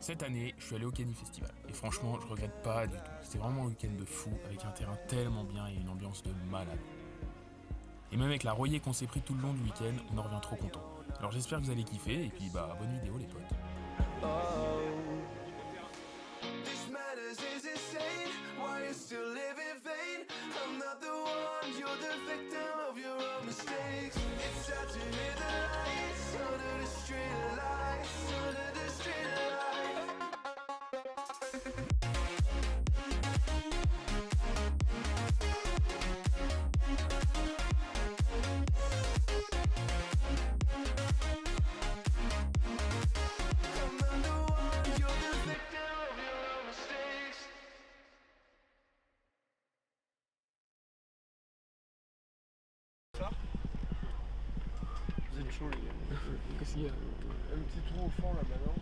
Cette année, je suis allé au Kenny Festival. Et franchement, je regrette pas du tout. C'était vraiment un week-end de fou, avec un terrain tellement bien et une ambiance de malade. Et même avec la royée qu'on s'est pris tout le long du week-end, on en revient trop content. Alors j'espère que vous allez kiffer, et puis bah bonne vidéo les potes. Vous êtes chaud les gars. Qu'est-ce qu'il y a? Un petit trou au fond là-bas, non?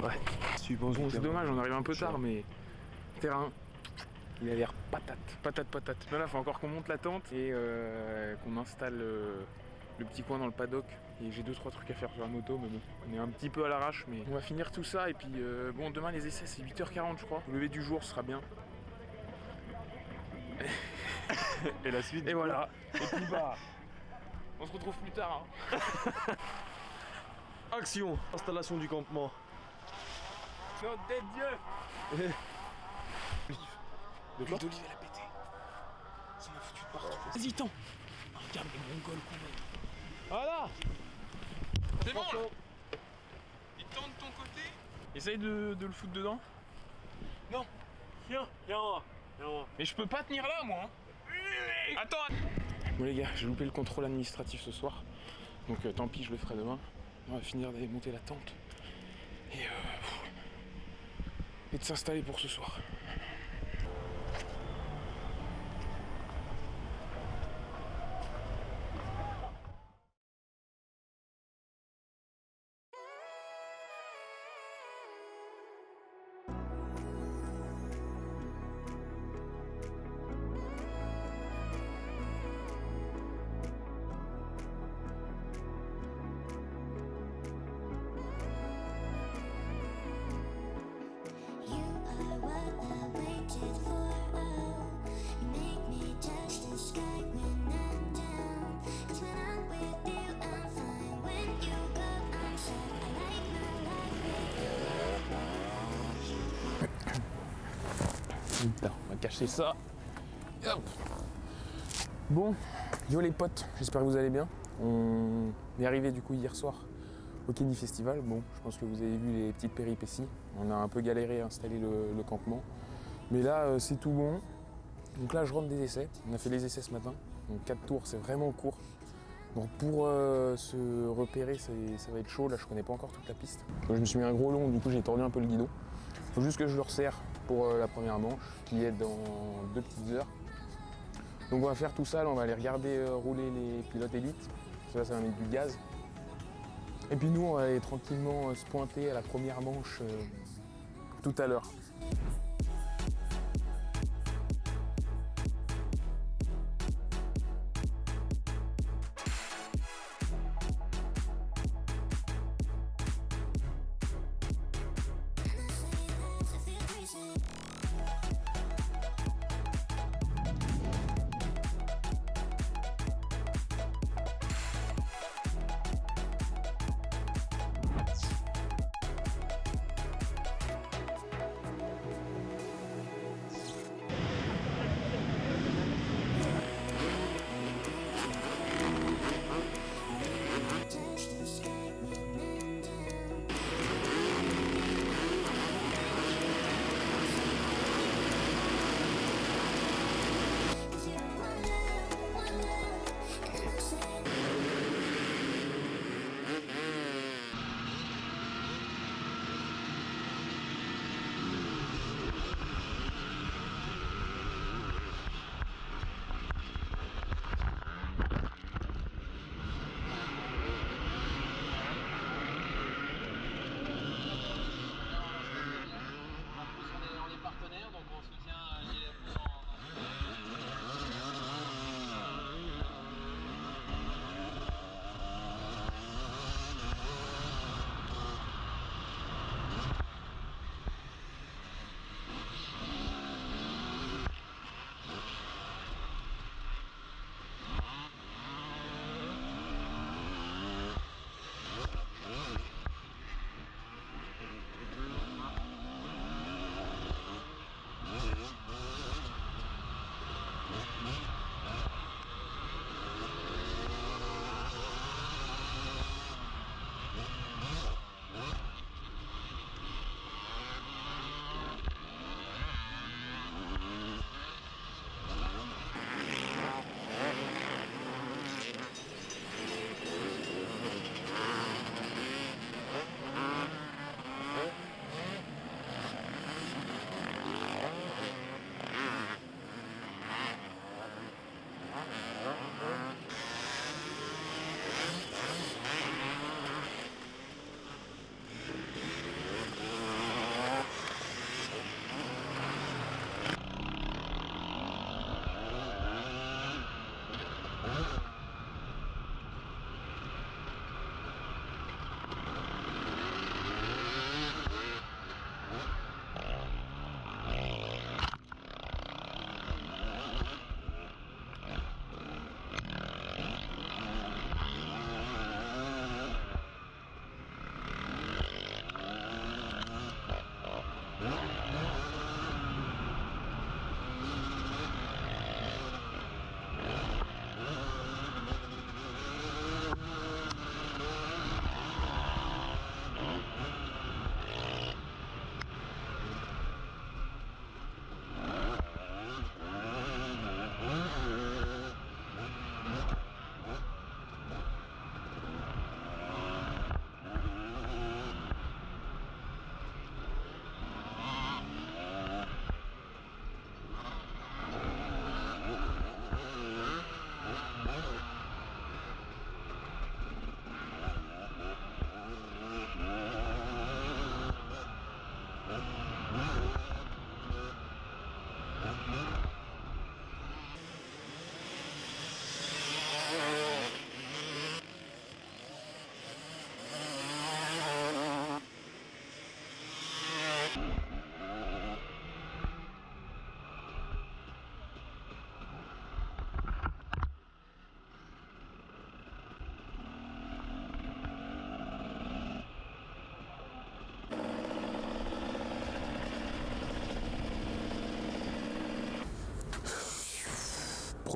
Ouais. Bon, c'est dommage, on arrive un peu tard, mais terrain, il a l'air patate. Mais là, faut encore qu'on monte la tente et qu'on installe le petit coin dans le paddock. Et j'ai 2-3 trucs à faire sur la moto, mais bon, on est un petit peu à l'arrache, mais on va finir tout ça. Et puis bon, demain les essais c'est 8h40 je crois. Le lever du jour sera bien. Et la suite. Et voilà. Et puis bah, on se retrouve plus tard. Hein. Action. Installation du campement. Non, tête Dieu. L'huile d'olive elle a pété. Ça m'a foutu de partout. Vas-y, tends. Regarde les mongols qu'on met. Voilà. C'est bon là. Il tend de ton côté. Essaye de le foutre dedans. Non. Viens. Mais je peux pas tenir là moi. Hein. Attends. Bon les gars, j'ai loupé le contrôle administratif ce soir. Donc tant pis, je le ferai demain. On va finir d'aller monter la tente. Et de s'installer pour ce soir. Putain, on va cacher ça. Hop. Bon, yo les potes, j'espère que vous allez bien. On est arrivé du coup hier soir au Kenny Festival. Bon, je pense que vous avez vu les petites péripéties. On a un peu galéré à installer le campement. Mais là, c'est tout bon. Donc là, je rentre des essais. On a fait les essais ce matin. Donc 4 tours, c'est vraiment court. Donc pour se repérer, ça va être chaud. Là, je connais pas encore toute la piste. Donc, je me suis mis un gros long, du coup, j'ai tordu un peu le guidon. Faut juste que je le resserre pour la première manche, qui est dans 2 petites heures. Donc on va faire tout ça, là, on va aller regarder rouler les pilotes élites. Ça va mettre du gaz. Et puis nous, on va aller tranquillement se pointer à la première manche tout à l'heure.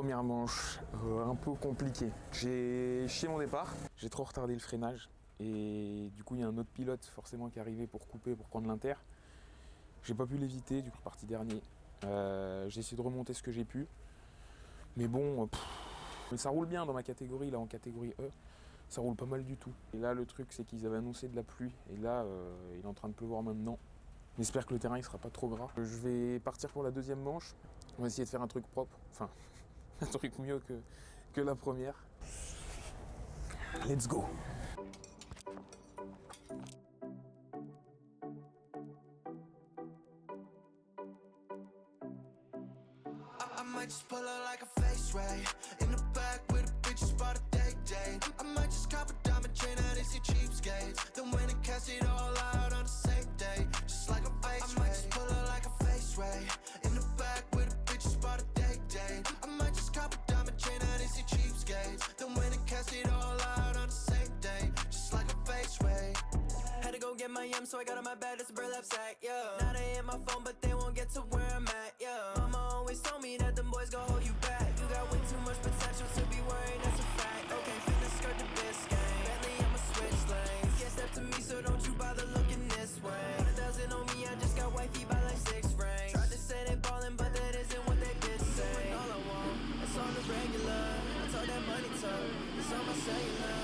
Première manche, un peu compliquée. J'ai chié mon départ, j'ai trop retardé le freinage et du coup il y a un autre pilote forcément qui est arrivé pour couper, pour prendre l'inter. J'ai pas pu l'éviter, du coup je suis parti dernier. J'ai essayé de remonter ce que j'ai pu, mais bon, mais ça roule bien dans ma catégorie, là en catégorie E, ça roule pas mal du tout. Et là le truc c'est qu'ils avaient annoncé de la pluie et là il est en train de pleuvoir maintenant. J'espère que le terrain il sera pas trop gras. Je vais partir pour la deuxième manche, on va essayer de faire un truc propre, enfin un truc mieux que la première. Let's go! I might just pull out like a face ray. In the back with a bitch spot a day. I might just cop a diamond chain out of your cheapskates. Then when it cash it all out on the same day. Just like a face ray. I might just pull out like a face ray. In the back with a bitch spot a day. I might just cop a diamond chain out of your cheapskates. Then when it cash it all out on the same day. Just like a face ray. Had to go get my so I got on my bed, it's a burlap sack, yeah. Now they hit my phone, but they won't get to where I'm at, yeah. Mama always told me that them boys gon' hold you back. You got way too much potential to be worried, that's a fact. Okay, finna skirt the biscuit. Bentley, I'ma switch lanes. Can't step to me, so don't you bother looking this way. It doesn't know me, I just got wifey by like 6 rings. Tried to say they ballin', but that isn't what they did say. All I want, it's on the regular. I talk that money talk, it's on my cellular.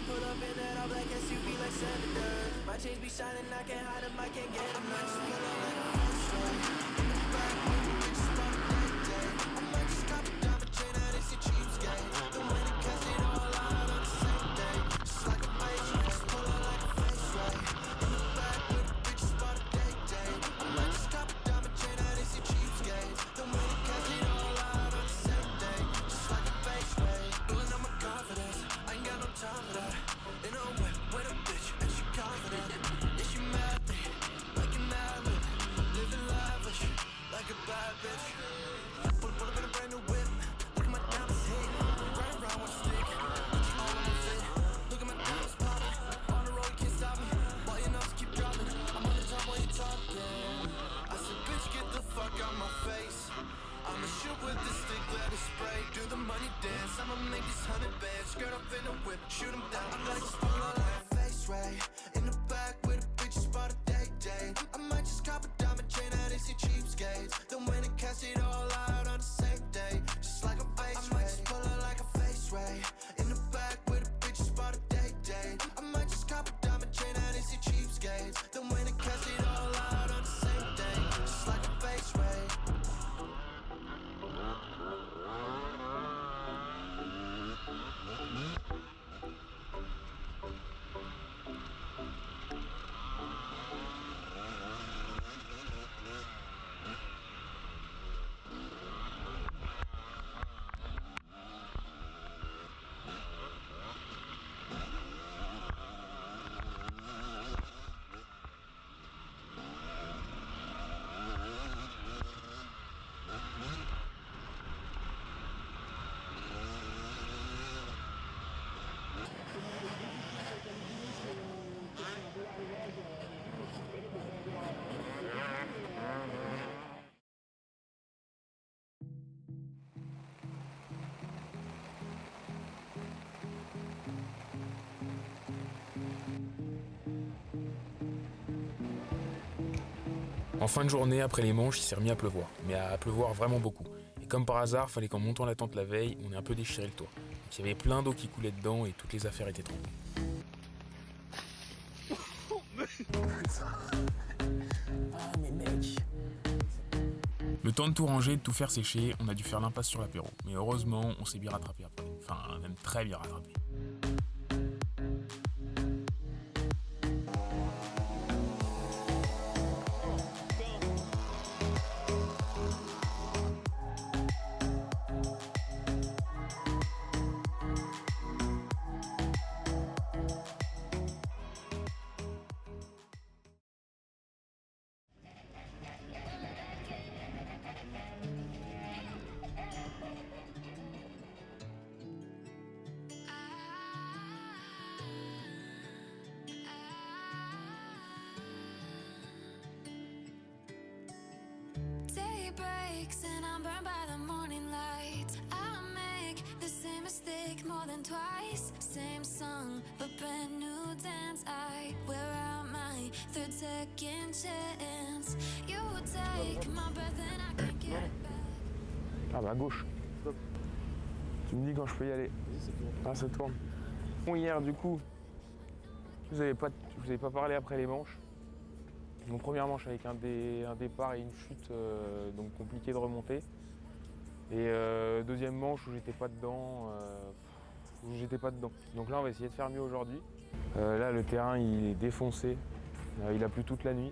Pull up in that all black SUV like Senator. My chains be shining, I can't hide them, I can't get them. I might just pull up like a face ray. In the back with a bitch spot a day. I might just cop a diamond chain out of your cheapskate. Then when it cash it all out on the same day. Just like a face ray. Just pull up like a face ray. In the back with a bitch spot a day. I might just cop a diamond chain out of your cheapskate. Then when it cash it all out on the same day. Just like a face ray. Building up my confidence, I ain't got no time for that. In a whip with a bitch and she confident. Yeah, she mad at me, like an addict. Living lavish, like a bad bitch. Pull up in a brand new whip. Look at my diamonds hit. Ride around with a stick. Gucci all on my fit. Look at my diamonds popping. On the road, you can't stop me. All your nuts keep dropping. I'm on the top while you talking. I said, bitch, get the fuck out my face. I'ma shoot with this stick, let it spray. Do the money dance, I'ma make these 100 bands. Skirt up in a whip, shoot 'em down. I might just pull out like a face ray. In the back with a bitch spot a day. I might just cop a diamond chain out of your cheapskates. Then when it cash it all out on the same day. Just like a face ray. I might just pull out like a face ray. In the back with a bitch spot a day. I might just cop a diamond chain out of your cheapskates. Then when it cash it all out on the same day. Just like a face ray. En fin de journée, après les manches, il s'est remis à pleuvoir, mais à pleuvoir vraiment beaucoup. Et comme par hasard, fallait qu'en montant la tente la veille, on ait un peu déchiré le toit. Donc il y avait plein d'eau qui coulait dedans et toutes les affaires étaient trempées. Ah mais mec! Le temps de tout ranger, de tout faire sécher, on a dû faire l'impasse sur l'apéro. Mais heureusement, on s'est bien rattrapé après. Enfin, même très bien rattrapé. Day breaks and I'm burned by the morning light. I'm same mistake more than twice. Same song, but brand new dance. I wear out my third second chance. You take my breath and I can't get it back. Ah bah à gauche. Stop. Tu me dis quand je peux y aller. Vas-y, c'est bon. Ah ça tourne. Bon hier du coup, je vous avais pas parlé après les manches. Mon première manche avec un départ et une chute, donc compliqué de remonter. Et deuxième manche où j'étais pas dedans, Donc là on va essayer de faire mieux aujourd'hui. Là le terrain il est défoncé, il a plu toute la nuit.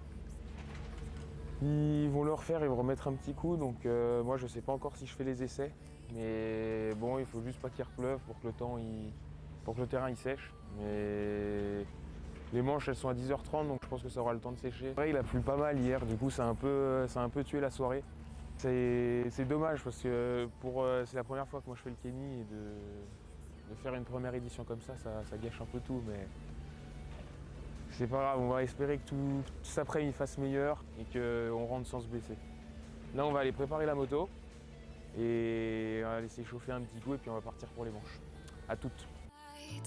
Ils vont le refaire, ils vont remettre un petit coup, donc moi je sais pas encore si je fais les essais. Mais bon, il faut juste pas qu'il repleuve pour que le terrain il sèche. Mais les manches elles sont à 10h30, donc je pense que ça aura le temps de sécher. Ouais, il a plu pas mal hier, du coup ça a un peu tué la soirée. C'est dommage parce que c'est la première fois que moi je fais le Kenny et de faire une première édition comme ça gâche un peu tout, mais c'est pas grave, on va espérer que tout cet après-midi fasse meilleur et qu'on rentre sans se blesser. Là on va aller préparer la moto et on va laisser chauffer un petit coup et puis on va partir pour les manches. À toutes. I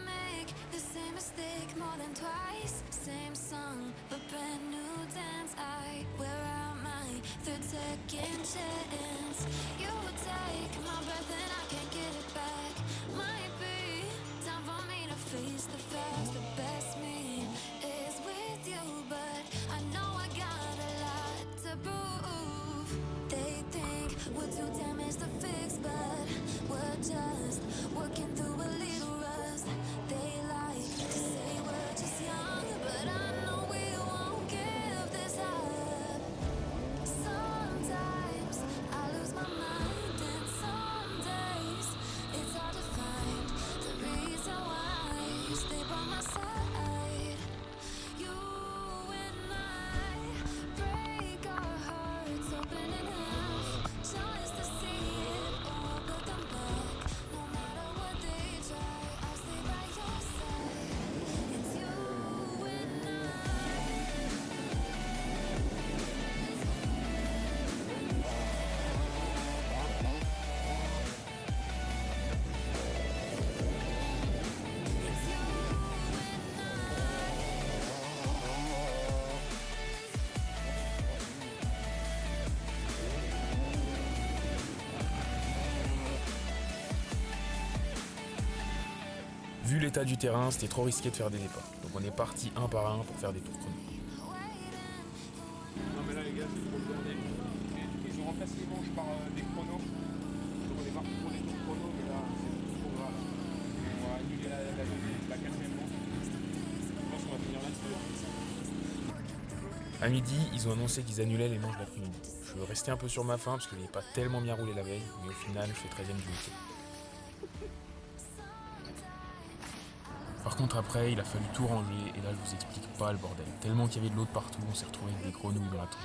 make the same mistake more than twice. Same song, but brand new dance. I wear out my third second chance. You take my breath and I can't get it back. Might be time for me to face the facts. The best me is with you, but I know I got a lot to prove. They think we're too damaged to fix, but we're just working through a little rust. They like to say we're just young, but I know we won't give this up. Sometimes I lose my mind, and some days it's hard to find the reason why you stay by my side. You and I break our hearts open in half just to see it all, but come back. No matter what they try, I'll stay by your side. It's you and I. It's you and Vu l'état du terrain, c'était trop risqué de faire des départs. Donc on est parti un par un pour faire des tours chrono. Non mais là les gars c'est trop le bordel. Ils ont remplacé les manches par des chronos. Donc on est parti pour des tours chrono, mais là c'est trop grave. On va annuler la quatrième manche. Je pense qu'on va finir là-dessus. À midi, ils ont annoncé qu'ils annulaient les manches d'après-midi. Je veux rester un peu sur ma faim parce que j'avais pas tellement bien roulé la veille, mais au final, je fais 13ème du week-end. Par contre après, il a fallu tout ranger et là je vous explique pas le bordel. Tellement qu'il y avait de l'eau de partout, on s'est retrouvé avec des grenouilles dans la tente.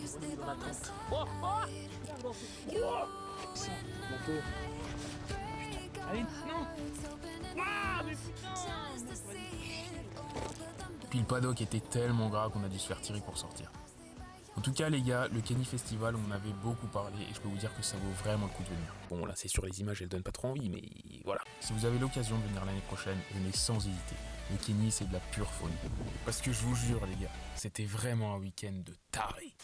you stay by my side. Allez, non. Puis le paddock était tellement gras qu'on a dû se faire tirer pour sortir. En tout cas les gars, le Kenny Festival, on en avait beaucoup parlé et je peux vous dire que ça vaut vraiment le coup de venir. Bon là c'est sûr les images elles donnent pas trop envie mais voilà. Si vous avez l'occasion de venir l'année prochaine, venez sans hésiter. Le Kenny c'est de la pure folie. Parce que je vous jure les gars, c'était vraiment un week-end de taré.